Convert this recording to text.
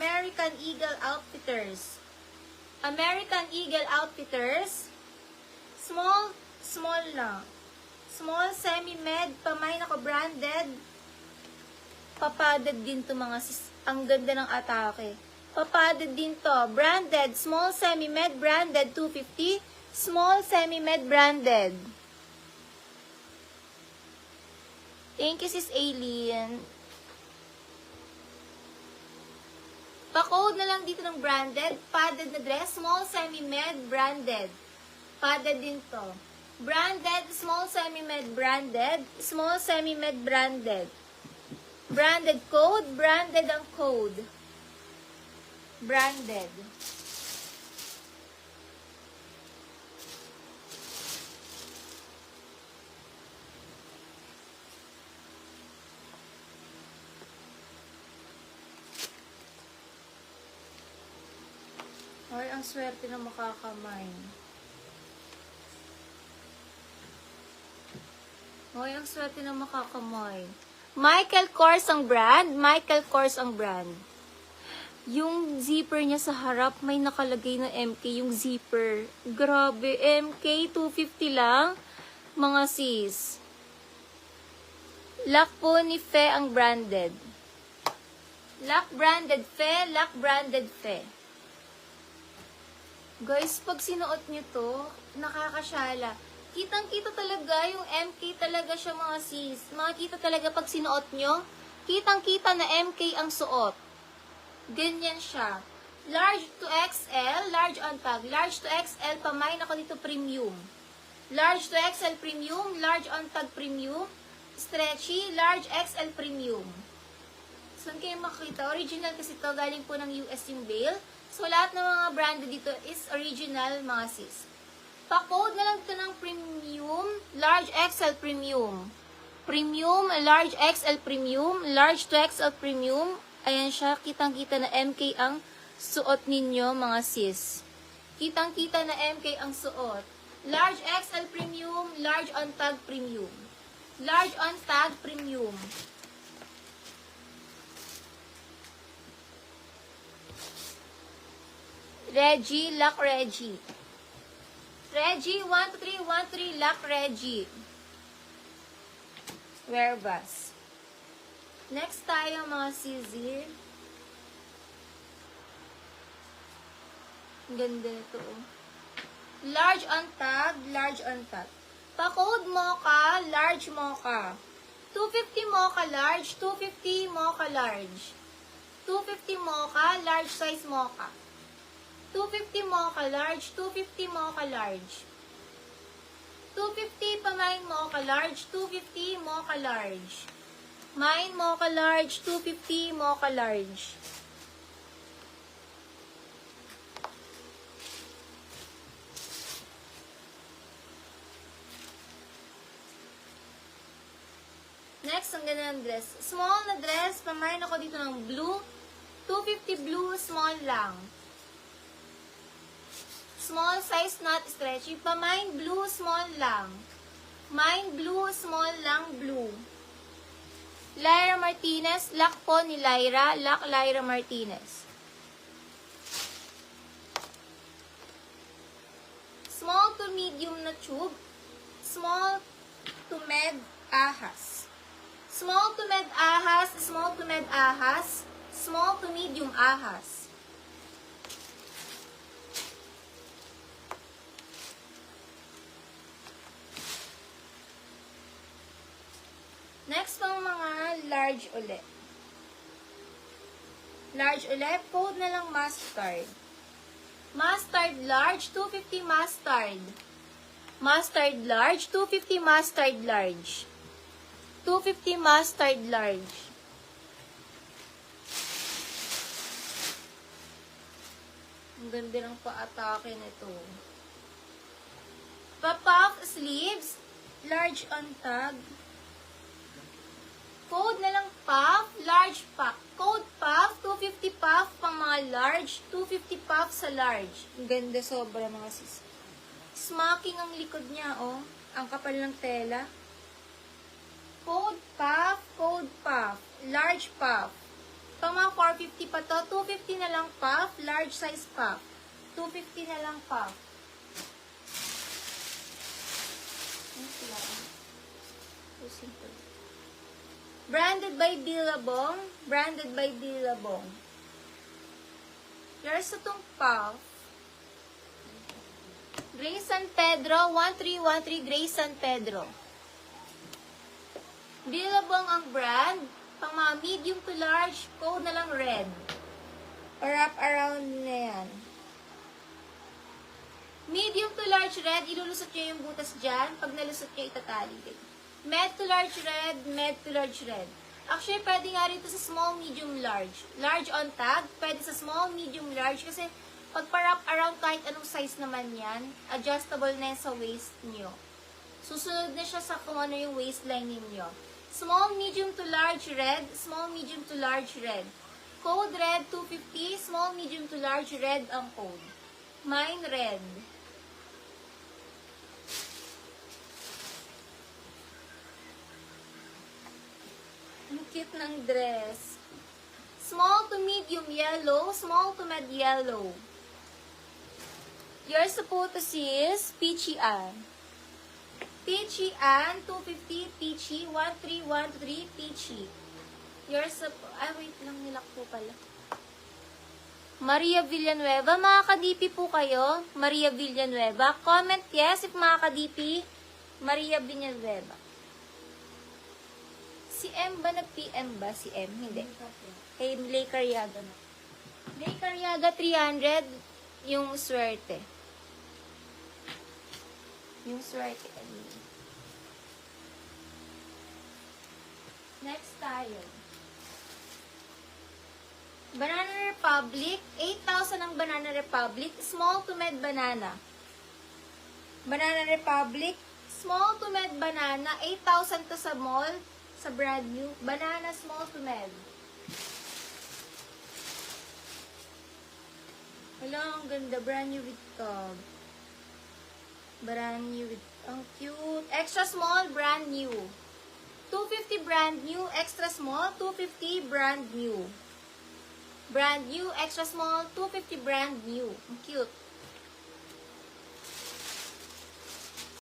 American Eagle Outfitters. American Eagle Outfitters. Small lang. Small, semi-med, pamay nako branded. Papadded din to mga sis. Ang ganda ng atake. Papadded din to. Branded, small, semi-med, branded, 250. Small, semi-med, branded. Thank you, sis Aileen. Pa-code na lang dito ng branded. Padded na dress, small, semi-med, branded. Padded din to. Branded, small, semi-med, branded. Small, semi-med, branded. Branded code, branded ang code. Branded. Ay, ang swerte na makakamay. Ay, ang swerte na makakamay. Michael Kors ang brand. Michael Kors ang brand. Yung zipper niya sa harap, may nakalagay na MK yung zipper. Grabe, MK, 250 lang. Mga sis. Lock po ni Fe ang branded. Lock branded Fe, lock branded Fe. Guys, pag sinuot nyo to, nakakasyala. Kitang-kita talaga yung MK talaga siya mga sis. Makikita talaga pag sinuot nyo, kitang-kita na MK ang suot. Ganyan siya. Large to XL, large on tag. Large to XL, pamain ako dito premium. Large to XL premium, large on tag premium. Stretchy, large XL premium. Saan kayo makita? Original kasi to, galing po ng US yung bail. So, lahat ng mga brand dito is original mga sis. Pa-code na lang ito ng premium, large XL premium. Premium, large XL premium, large to XL premium. Ayan siya, kitang-kita na MK ang suot ninyo mga sis. Kitang-kita na MK ang suot. Large XL premium, large on tag premium. Large on tag premium. Reggie, Lock Reggie. Reggie, 12313, Lock Reggie. Wearbus. Next tayo mga sisi. Ganda ito. Large on tag, large on tag. Pa-code mocha, large mocha. 250 mocha large, 250 mocha large. 250 mocha, large size mocha. 250 mocha large, 250 mocha large. 250 pamain mocha large, 250 mocha large. Mine mocha large, 250 mocha large. Next, ang ganda ng dress. Small na dress, pamain ako dito ng blue. 250 blue, small lang. Small size, not stretchy. Pamain blue, small lang. Mine blue, small lang, blue. Lyra Martinez, lock po ni Lyra. Lock Lyra Martinez. Small to medium na tube. Small to med ahas. Small to med ahas, small to med ahas. Small to medium ahas. Next pang mga large ulit. Large ulit, code na lang mustard. Mustard large, 250 mustard. Mustard large, 250 mustard large. 250 mustard large. Ang ganda ng pa-atake nito. Pa-puff sleeves, large on tag. Code na lang puff, large puff. Code puff, 250 puff pang mga large, 250 puff sa large. Ang ganda sobra mga sis. Smocking ang likod niya, oh. Ang kapal ng tela. Code puff, large puff. Pang mga 450 pa to, 250 250 na lang puff, large size puff. 250 na lang puff. So simple. Branded by Billabong. Branded by Billabong. Here's itong puff. Gray San Pedro, 1313 Gray San Pedro. Billabong ang brand. Pang mga medium to large, code na lang red. Wrap around na yan. Medium to large red, ilulusot nyo yung butas dyan. Pag nalusot nyo, itatali din. Med to large red, med to large red. Actually, pwede nga rin ito sa small, medium, large. Large on tag, pwede sa small, medium, large. Kasi pag pa-wrap around kahit anong size naman yan, adjustable na yan sa waist nyo. Susunod na siya sa kung ano yung waistline ninyo. Small, medium to large red, small, medium to large red. Code red 250, small, medium to large red ang code. Mine red. Ang cute ng dress. Small to medium yellow, small to med yellow. Yours supposed to is Peachy Ann. Peachy Ann, 250, Peachy, 1313, Peachy. Yours wait lang, nilak po pala. Maria Villanueva, mga ka-DP po kayo. Maria Villanueva. Comment yes if mga ka-DP. Maria Villanueva. Si M ba nag-PM ba? Si M? Hindi. Kay Lay Carriaga na. Lay Carriaga 300. Yung swerte. Yung swerte. Next tayo. Banana Republic, 8,000 ang Banana Republic, small to med banana. Banana Republic, small to med banana, 8,000 to sa mall, sa brand new. Banana small to med. Hello, ang ganda. Brand new with tag. Brand new with, ang cute. Extra small, brand new. 250 brand new, extra small, 250 brand new. Brand new, extra small, 250 brand new. Ang cute.